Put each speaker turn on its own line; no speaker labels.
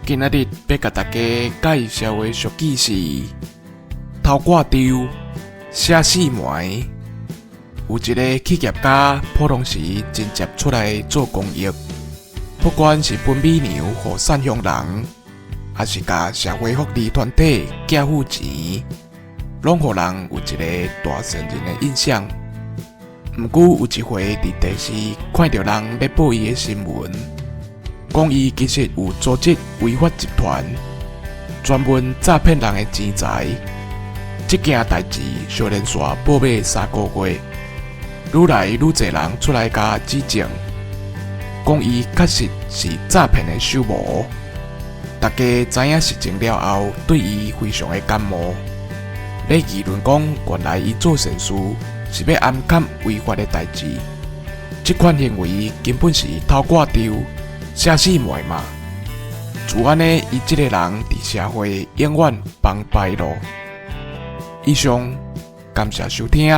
今仔日要甲大家介绍的俗语是偷挂丢、写死媒。有一个企业家普通时真接出来做公益，不管是分米粮予善乡人，还是甲社会福利团体寄付钱，拢予人有一个大善人的印象。毋过有一回伫电视看到人咧报伊的新闻，讲伊其实有组织违法集团，专门诈骗人的钱财。这件代志小连续报马3个月，愈来愈侪人出来甲指证，讲伊确实是诈骗的首谋。大家知影实情了后，对伊非常的感冒，咧议论讲，原来伊做善事是要暗砍违法的代志。这款行为根本是偷挂丢、写死媒嘛。自安尼，伊这个人伫社会永远帮败路。以上，感谢收听。